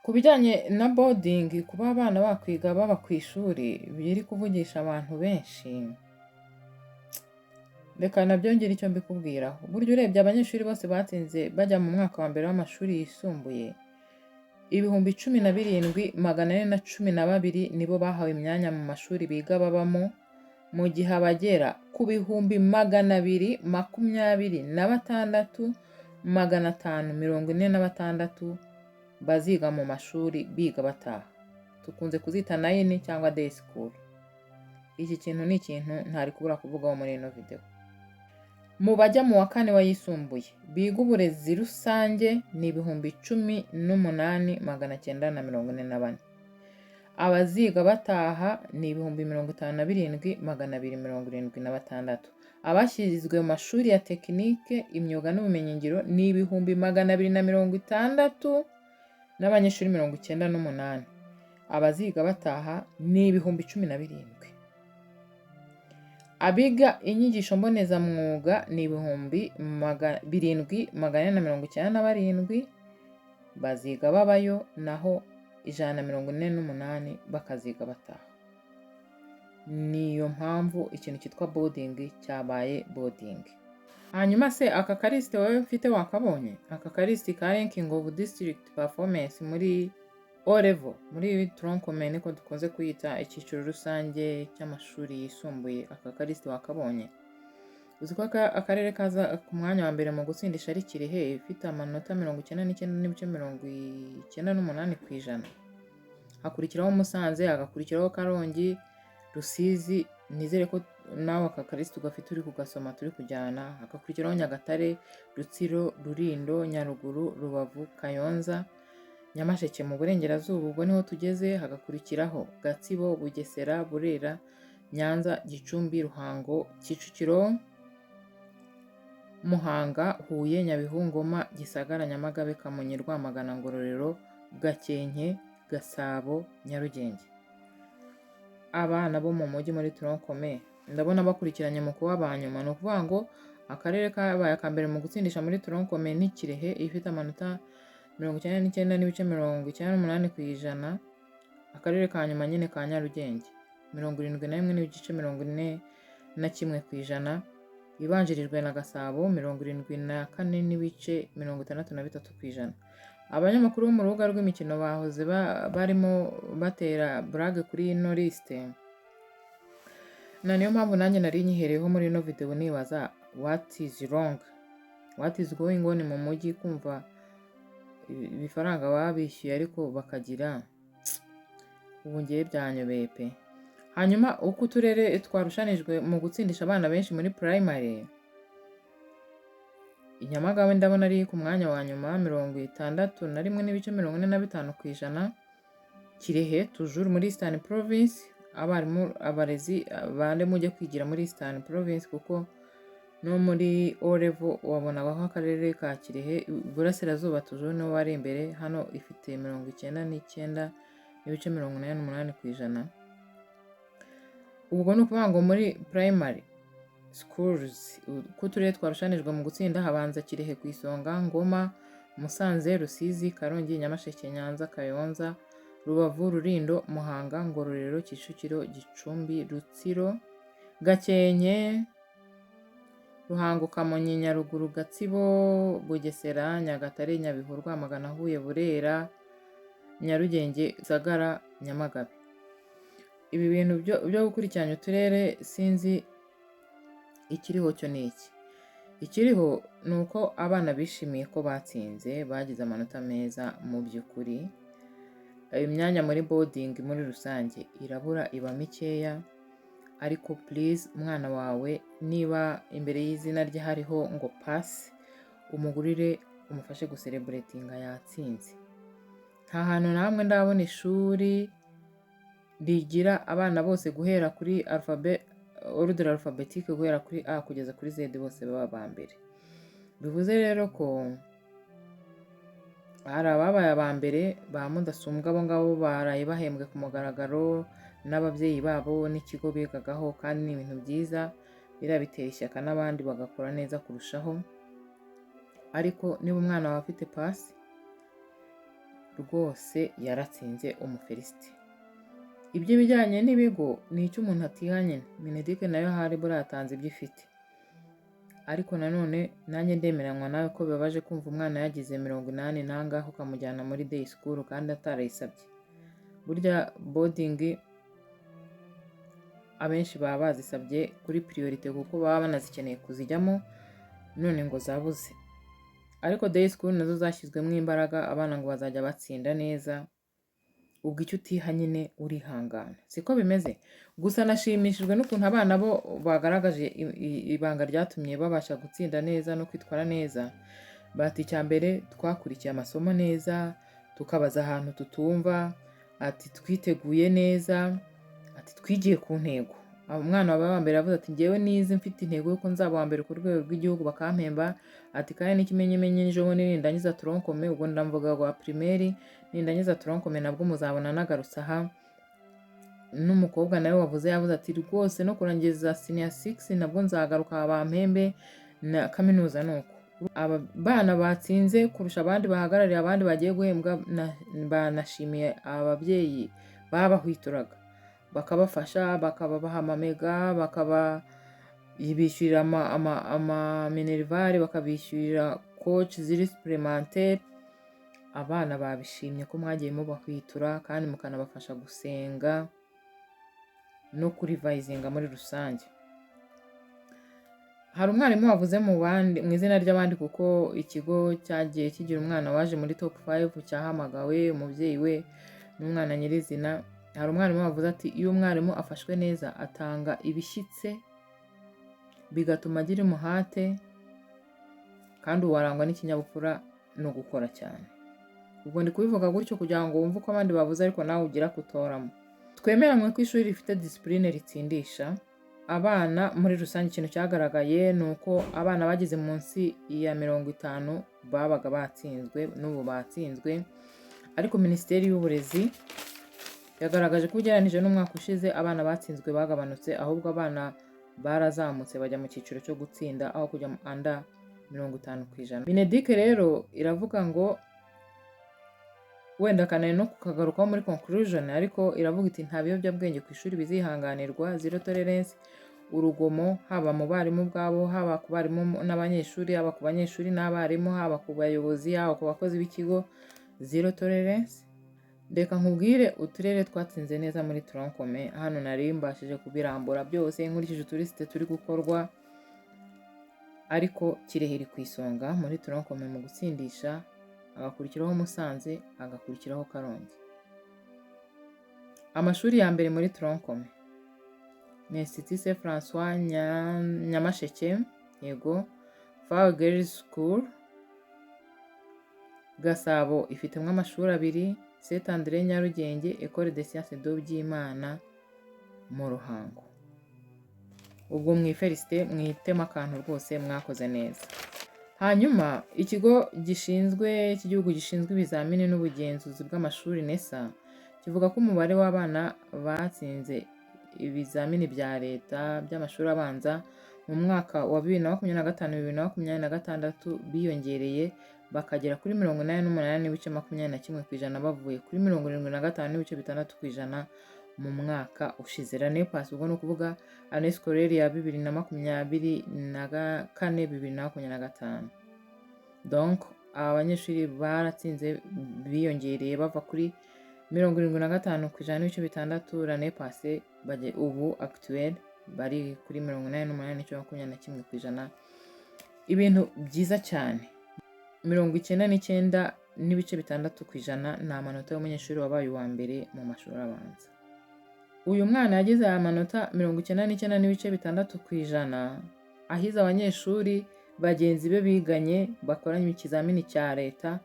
Ku bijyanye na boarding kuba abana bakwiga baba ku ishuri biri kuvugisha abantu benshi, reka nabyo ngire icyo mbikubwiraho. Burya urebye abanyeshuri bose batsinze bajya mu mwaka wa mbere w'amashuri yisumbuye, 17,412 nibo bahawe imyanya mu mashuri biga babamo, mu gihe abagera ku 226,546 baziga mu mashuri biga bataha. Tukunze kuzita nayini cyangwa day school. Iki kintu ni ikintu ntari kubura kuvugaho muri ino video. Mu bajya mu wa kane wayisumbuye biga uburezi rusange ni 18,944. Abaziga bataha ni 57,276. Abashyizwe mu mashuri ya tekinike, imyuga n'ubumenyingiro ni 260 n'abanyeshuri 98. Abaziga bataha ni 17,000. Abiga inyigisho mbonezamwuga ni 7,497 baziga babayo, naho 148 bakaziga bataha. Niyo mpamvu ikintu cyitwa boarding cyabaye boarding. Hanyuma se aka karisite wowe mfite wakabonye? Aka karisite ka ranking of district performance muri O level, muri tronc-commun niko dukunze kuyita icyiciro rusange cy'amashuri yisumbuye. Aka karisite wakabonye? Uzi ko akarere kaza ku mwanya wa mbere mu gutsindisha ari Kirehe ifite amanota 99.98%. Hakurikiraho Musanze, hagakurikiraho Karongi, Rusizi, nizere ko nawe aka karisite ugafite uri kugasoma turi kujyana. Hagakurikiraho Nyagatare, Rutsiro, Rulindo, Nyaruguru, Rubavu, Kayonza, Nyamasheke mu burengerazuba, ubwo niho tugeze. Hagakurikiraho Gatsibo, Bugesera, Burera, Nyanza, Gicumbi, Ruhango, Kicukiro, Muhanga, Huye, Nyabihu, Ngoma, Gisagara, Nyamagabe, Kamonyi, Rwamagana, Ngororero, Gakenke, Gasabo, Nyarugenge. Abana bo mu mujyi muri tronc-commun ndabona bakurikiranye mu kuba ba nyuma. Ni ukuvuga ngo akarere kabaye aka mbere mu gutsindisha muri tronc-commun ni Kirehe ifite amanota 99.98%. Akarere ka nyuma nyine ka Nyarugenge 71.41%, ibanjirijwe na Gasabo 74.63%. Abanyamakuru bo mu rubuga rw'imikino bahoze barimo batera brag kuri ino liste, na niyo mpamvu nanjye nari nyihereyeho muri ino video nibaza what is wrong, what is going on mu mujyi, kumva ibifaranga babishyuye ariko bakagira ubu ngiye byanyobeye pe. Hanyuma uko uturere twarushanijwe mu gutsindisha abana benshi muri primary, Nyamagabe ndabona ari ku mwanya wa nyuma 61.45%. Kirehe toujours muri Eastern Province, abarezi bande mujye kwigira muri Eastern Province kuko no muri O level wabonaga ko akarere ka Kirehe Burasirazuba toujours no wari imbere, hano ifite 99.88%. Ubwo ni ukuvuga ngo muri primary schools ko turere twarushanijwe mu gutsinda habanza Kirehe ku isonga, Ngoma, Musanze, Rusizi, Karongi, Nyamasheke, Nyanza, Kayonza, Rubavu, Rulindo, Muhanga, Ngororero, Kicukiro, Gicumbi, Rutsiro, Gakenke, Ruhango, Kamonyi, Nyaruguru, Gatsibo, Bugesera, Nyagatare, Nyabihu, Rwamagana, Huye, Burera, Nyarugenge, Gisagara, Nyamagabe. Ibi bintu byo gukurikiranya uturere sinzi ikiriho cyo ni iki. Ikiriho ni uko abana bishimiye ko batsinze, bagize amanota meza. Mu by'ukuri imyanya muri boarding muri rusange irabura, iba mikeya, ariko please umwana wawe niba imbere y'izina rye hariho ngo pass, umugurire umufashe gucelebratinga yatsinze. Nta hantu na hamwe ndabona ishuri rigira abana bose guhera kuri ordre alphabetique guhera kuri A kugeza kuri Z bose baba ba mbere. Bivuze rero ko hari ababaye aba mbere ba mudasumbwa, abo ngabo baraye bahembwe ku mugaragaro n'ababyeyi babo n'ikigo bigagaho, kandi ni ibintu byiza birabitera ishyaka n'abandi bagakora neza kurushaho. Ariko niba umwana wawe afite pasi rwose yaratsinze umufelisite. Iby'ibijyanye n'ibigo ni icyo umuntu atihanye, Mineduc nayo hari buriya yatanze ibyo ifite. Ariko nanone nanjye ndemeranywa nawe ko bibabaje kumva umwana yagize 80 nangahe ukamujyana muri day school kandi atarayisabye. Burya boarding abenshi baba bazisabye kuri priorite kuko baba banazikeneye kuzijyamo, none ngo zabuze. Ariko day school nazo zashyizwemo imbaraga, abana ngo bazajya batsinda neza. Ubwo icyo utiha nyine urihangana, siko bimeze. Gusa nashimishijwe n'ukuntu abana bo bagaragaje ibanga ryatumye babasha gutsinda neza no kwitwara neza. Bati icya mbere twakurikiye amasomo neza, tukabaza ahantu tutumva, ati twiteguye neza, ati twigiye ku ntego. Umwana wa mbere yavuze ati njyewe nize mfite intego yuko nzaba wa mbere ku rwego rw'igihugu bakampemba, ati kandi n'ikimenyimenyi ejo bundi nindangiza toronkome, ubwo ndamvuga rwa primaire, nindangiza toronkome nabwo muzabona nagarutse aha. N'umukobwa nawe wavuze yavuze ati rwose no kurangiza senior 6 nabwo nzagaruka bampembe na kaminuza. Nuko aba bana batsinze kurusha abandi bahagarariye abandi bagiye guhembwa, banashimiye ababyeyi babahwituraga bakabafasha, bakabaha amamega, bakabishyurira ama minerval, bakabishyurira coach ziri supplémentaire. Abana babishimye ko mwagiye mubahwitura kandi mukanabafasha gusenga no kurivayizinga muri rusange. Hari umwarimu wavuze mu izina ry'abandi kuko ikigo cyagiye kigira umwana waje muri top 5 cyahamagawe, umubyeyi we n'umwana nyirizina. Hari umwarimu wavuze ati iyo umwarimu afashwe neza atanga ibishyitse bigatuma agira umuhate kandi uwarangwa n'ikinyabupfura no gukora cyane. Ubwo ndi kubivuga gutyo kugira ngo wumve uko abandi bavuze ariko nawe ugira kutoramo. Twemeranywe ko ishuri rifite discipline ritsindisha abana muri rusange. Ikintu cyagaragaye ni uko abana bagize munsi ya 50 babaga batsinzwe, n'ubu batsinzwe. Ariko Minisiteri y'Uburezi yagaragaje ko ugereranije n'umwaka ushize abana batsinzwe bagabanutse, ahubwo abana barazamutse bajya mu cyiciro cyo gutsinda aho kujya mu under 50%. Mineduc rero iravuga ngo wenda kanari no kukagarukaho muri conclusion, ariko iravuga iti nta biyobyabwenge ku ishuri bizihanganirwa, zero tolerance, urugomo haba mu barimu bwabo, haba ku barimu n'abanyeshuri, haba ku banyeshuri n'abarimu, haba ku bayobozi, haba ku bakozi b'ikigo, zero tolerance. Reka nkubwire uturere twatsinze neza muri toronkome. Hano nari mbashije kubirambura byose nkurikije uturisite turi gukorwa, ariko Kirehe iri ku isonga muri toronkome mu gutsindisha, agakurikiraho Musanze, agakurikiraho Karongi. Amashuri ya mbere muri toronkome ni Institut Saint François Nyamasheke, yego, Fawe Girls School. Gasabo ifitemo amashuri 2, Saint Andre Nyarugenge, Ecole de Sciences de Byimana mu Ruhango. Ubwo mwifelicite, mwitema akantu rwose mwakoze neza. Hanyuma ikigo cy'igihugu gishinzwe ibizamini n'ubugenzuzi bw'amashuri NESA kivuga ko umubare w'abana batsinze ibizamini bya leta by'amashuri abanza mu mwaka wa 2025-2026 biyongereye bakagera kuri 88.21% bavuye kuri 75.6% mu mwaka ushize. L'année passée, ubwo ni ukuvuga année scolaire ya 2024-2025. Donc abanyeshuri baratsinze biyongereye bava kuri 75.6%. L'année passée ubu actuel bari kuri 88.21%. Ibintu byiza cyane. 99.6% ni amanota y'umunyeshuri wabaye uwa mbere mu mashuri abanza. Uyu mwana yagize aya manota 99.6% ahize abanyeshuri bagenzi be biganye bakoranye ikizamini cya leta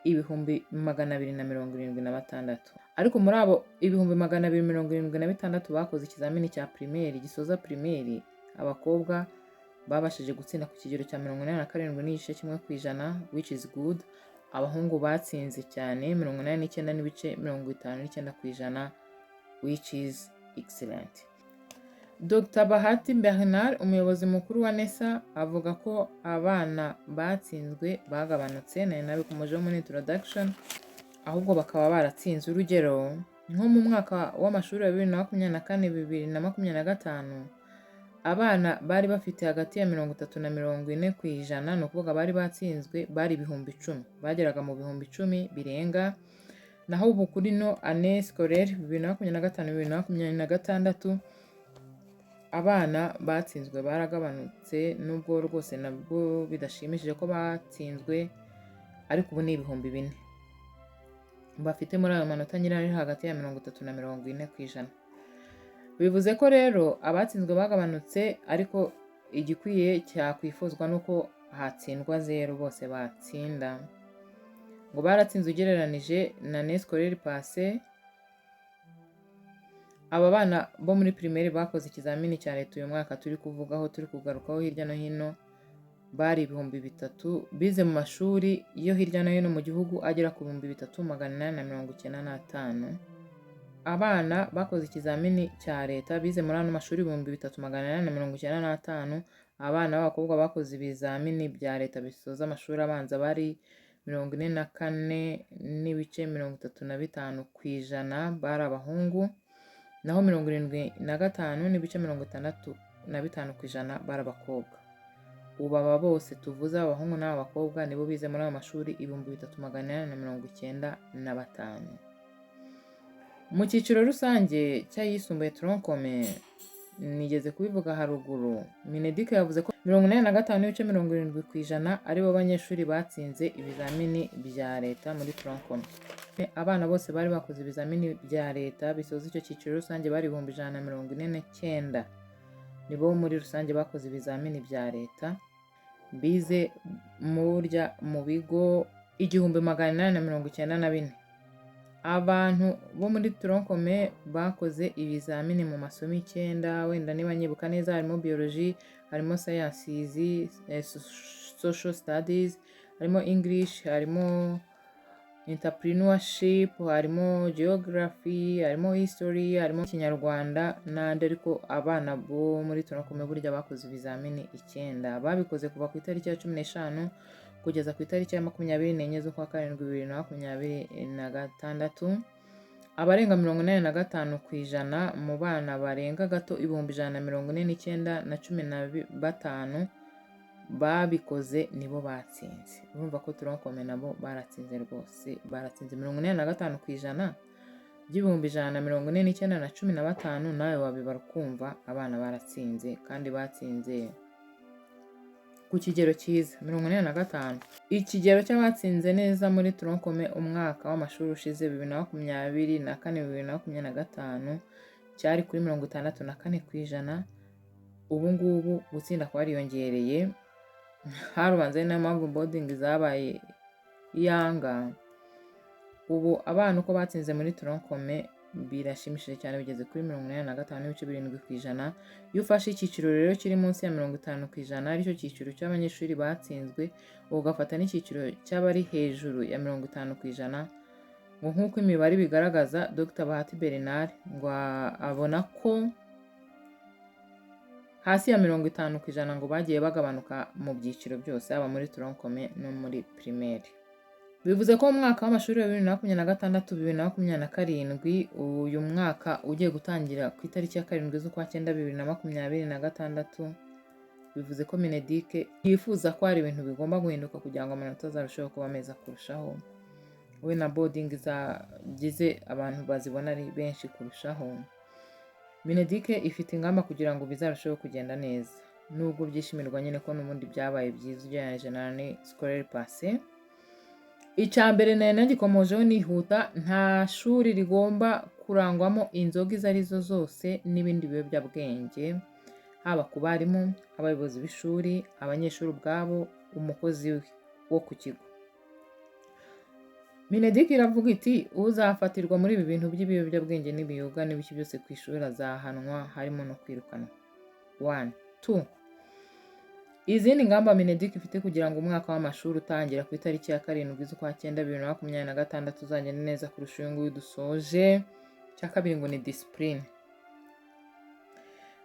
276. Ariko muri abo 276 bakoze ikizamini cya primaire gisoza primaire, abakobwa babashije gutsinda ku kigero cya 87.1%, which is good. Abahungu batsinze cyane 89.59%, which is excellent. Dr. Bahati Bernard, umuyobozi mukuru wa NESA, avuga ko abana batsinzwe bagabanutse, nari nabikomojeho muri introduction. ahubwo bakaba baratsinze. Urugero nko mu mwaka w'amashuri wa 2024-2025 abana bari bafite hagati ya 30 na 40 ku ijana, ni ukuvuga bari batsinzwe bari 10,000, bageraga mu 10,000 birenga. Naho ubu kuri no année scolaire 2025-2026 abana batsinzwe baragabanutse, nubwo rwose nabwo bidashimishije ko batsinzwe, ariko ubu ni 4,000 bafite muri ayo manota nyine ari hagati ya 30 na 40 ku ijana. Bivuze ko rero abatsinzwe bagabanutse, ariko igikwiye cyakwifuzwa nuko hatsindwa 0, bose batsinda. Ngo baratsinze ugereranije na année scolaire passée. Aba bana bo muri primaire bakoze ikizamini cya leta uyu mwaka turi kuvugaho, turi kugarukaho hirya no hino, bari 3,000 bize mu mashuri yo hirya no hino mu gihugu agera ku 3,895. Abana bakoze ikizamini cya leta bize muri ano mashuri 3,895. Abana b'abakobwa bakoze ibizamini bya leta bisoza amashuri abanza bari 44.35 ku ijana bari abahungu, naho 75.65 ku ijana bari abakobwa. Ubu aba bose tuvuze abahungu n'abakobwa nibo bize muri ayo mashuri 3,895. Mu cyiciro rusange cy'ayisumbuye tronc commun, nigeze kubivuga haruguru, Mineduc yavuze ko 85.70 ku ijana aribo banyeshuri batsinze ibizamini bya leta muri tronc commun. Abana bose bari bakoze ibizamini bya leta bisoza icyo cyiciro rusange bari 149 nibo muri rusange bakoze ibizamini bya leta, bize mu bigo 1,894. Abantu bo muri tronc commun bakoze ibizamini mu masomo 9, wenda niba nyibuka neza, harimo biology, harimo sciences, social studies, harimo English, harimo entrepreneurship, harimo geography, harimo history, harimo Kinyarwanda n'andi. Ariko abana bo muri tronc commun burya bakoze ibizamini 9, babikoze kuva ku itariki ya 15 kugeza ku itariki ya 24 z'ukwa karindwi 2026. Abarenga 85 ku ijana mu bana barenga gato 149,015 babikoze nibo batsinze. Urumva ko tronc commun nabo baratsinze rwose, baratsinze 85 ku ijana by'149,015. nawe wabibara ukumva abana baratsinze, kandi batsinze ku kigero cyiza 85. Ikigero cy'abatsinze neza muri tronc commun umwaka w'amashuri ushize 2024-2025 cyari kuri 64 ku ijana. Ubu ngubu gutsinda kwariyongereye, harubanza ari nayo mpamvu boarding zabaye iyanga. Ubu abana uko batsinze muri tronc commun birashimishije cyane, bigeze kuri 85.7 ku ijana. Iyo ufashe icyiciro rero kiri munsi ya 50 ku ijana, aricyo cyiciro cy'abanyeshuri batsinzwe, ugafata n'icyiciro cy'abari hejuru ya 50 ku ijana, ngo nk'uko imibare bigaragaza, Dr Bahati Bernard ngo abona ko hasi ya 50 ku ijana ngo bagiye bagabanuka mu byiciro byose, haba muri tronc commun no muri primaire. Bivuze ko mu mwaka w'amashuri wa 2026-2027 uyu mwaka ugiye gutangira ku itariki ya 7 z'ukwa 9 2026, bivuze ko Mineduc yifuza ko hari ibintu bigomba guhinduka kugira ngo amanota azarusheho kuba meza kurushaho, we na boarding zagize abantu bazibona ari benshi kurushaho. Mineduc ifite ingamba kugira ngo bizarusheho kugenda neza, nubwo byishimirwa nyine ko n'ubundi byabaye byiza ugereranyije na année scolaire passée. Icyambere nagikomojeho nihuta, nta shuri rigomba kurangwamo inzoga izo arizo zose n'ibindi biyobyabwenge, haba ku barimu, abayobozi b'ishuri, abanyeshuri ubwabo, umukozi wo ku kigo. Mineduc iravuga iti uzafatirwa muri ibi bintu by'ibiyobyabwenge n'ibiyoga n'ibiki byose ku ishuri azahanwa, harimo no kwirukanwa. 1, 2. Izindi ngamba Mineduc ifite kugira ngo umwaka w'amashuri utangira ku itariki ya 7 z'ukwa 9 2026 uzagende neza kurusha uyu nguyu dusoje. Cya kabiri ngo ni discipline.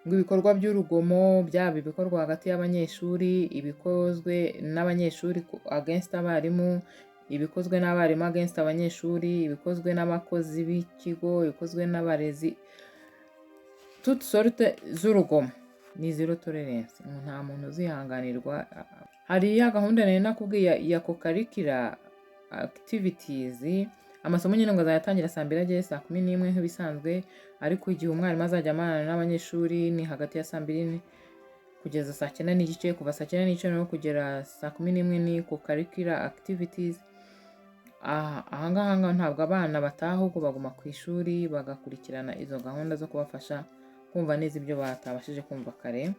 Ngo ibikorwa by'urugomo, byaba ibikorwa hagati y'abanyeshuri, ibikozwe n'abanyeshuri against abarimu, ibikozwe n'abarimu against abanyeshuri, ibikozwe n'abakozi b'ikigo, ibikozwe n'abarezi, toute sorte z'urugomo ni zero tolerance. Nta muntu uzihanganirwa. Hari ya gahunda nari nakubwiye ya co-curricular activities, amasomo nyine ngo azayatangira saa 2 ageze saa 11 nk'ibisanzwe, ariko igihe umwarimu azajya amarana n'abanyeshuri ni hagati ya saa 2 kugeza saa 9 n'igice, kuva saa 9 n'igice no kugera saa 11 ni co-curricular activities. Ahangaha ntabwo abana bataha, ahubwo baguma ku ishuri bagakurikirana izo gahunda zo kubafasha kumva neza ibyo batabashije kumva kare.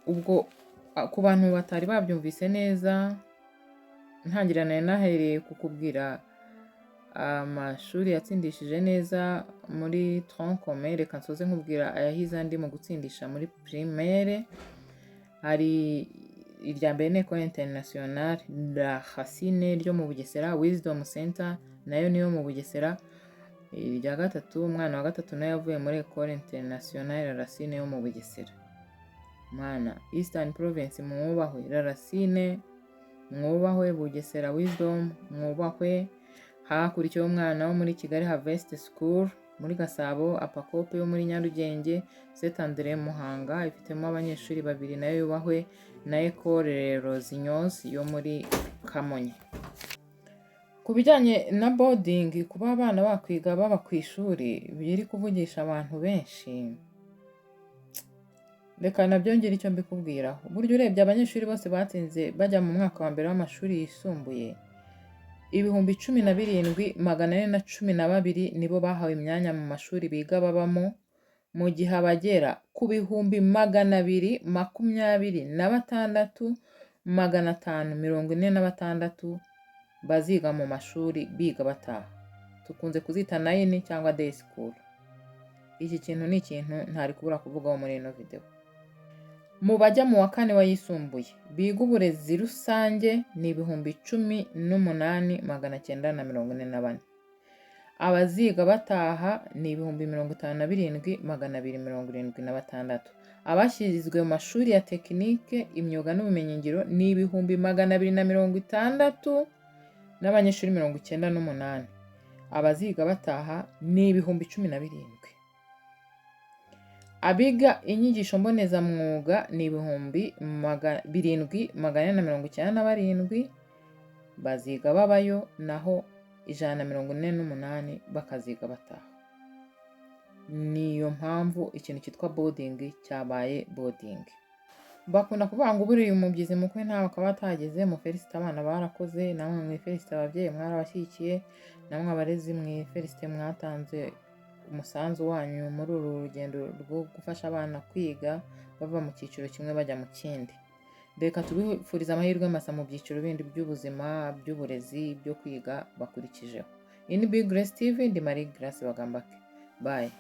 Ubwo ku bantu batari babyumvise neza, ntangira nari nahereye kukubwira amashuri yatsindishije neza muri tronc commun, reka nsoze nkubwira ayahize andi mu gutsindisha muri primaire. Hari irya mbere ni Ecole Internationale La Racine ryo mu Bugesera, Wisdom Center nayo niyo mu Bugesera. Irya gatatu, umwana wa gatatu nayo yavuye muri Ecole Internationale La Racine yo mu Bugesera. Mwana Eastern Province mwubahwe, La Racine mwubahwe, Bugesera Wisdom mwubahwe. Hakurikiyeho umwana wo muri Kigali Harvest School, muri Gasabo Apakope yo muri Nyarugenge, Saint Andre Muhanga ifitemo abanyeshuri 2 nayo yubahwe, na Ecole Rosignos yo muri Kamonyi. Ku bijyanye na boarding, kuba abana bakwiga baba ku ishuri biri kuvugisha abantu benshi, reka nabyo ngira icyo mbikubwiraho. Buryo urebye abanyeshuri bose batsinze bajya mu mwaka wa mbere w'amashuri yisumbuye, 17,412 nibo bahawe imyanya mu mashuri biga babamo, mu gihe abagera ku 226,546 baziga mu mashuri biga bataha. Tukunze kuzita 9 cyangwa day school. Iki kintu ni ikintu ntari kubura kuvugaho muri ino video. Mu bajya mu wa 4 wayisumbuye biga uburezi rusange ni 18,944. Abaziga bataha ni 57,276. Abashyizwe mu mashuri ya tekinike, imyuga n'ubumenyingiro ni 260 n'abanyeshuri 98. Abaziga bataha ni 17,000. Abiga inyigisho mbonezamwuga ni 7,497 baziga babayo, naho 148 bakaziga bataha. Niyo mpamvu ikintu cyitwa boarding cyabaye boarding. Bakunda kuvuga ngo buriya umubyizi mukwe ntawe akaba atageze. Mu felicite abana barakoze, namwe mu felicite ababyeyi mwarabashyikiye, namwe abarezi mu felicite mwatanze umusanzu wanyu muri uru rugendo rwo gufasha abana kwiga bava mu cyiciro kimwe bajya mu kindi. Reka tubifuriza amahirwe masa mu byiciro bindi by'ubuzima, by'uburezi, byo kwiga bakurikijeho. Ini Big Grace TV, ndi Marie Grace Bagambake. Bye.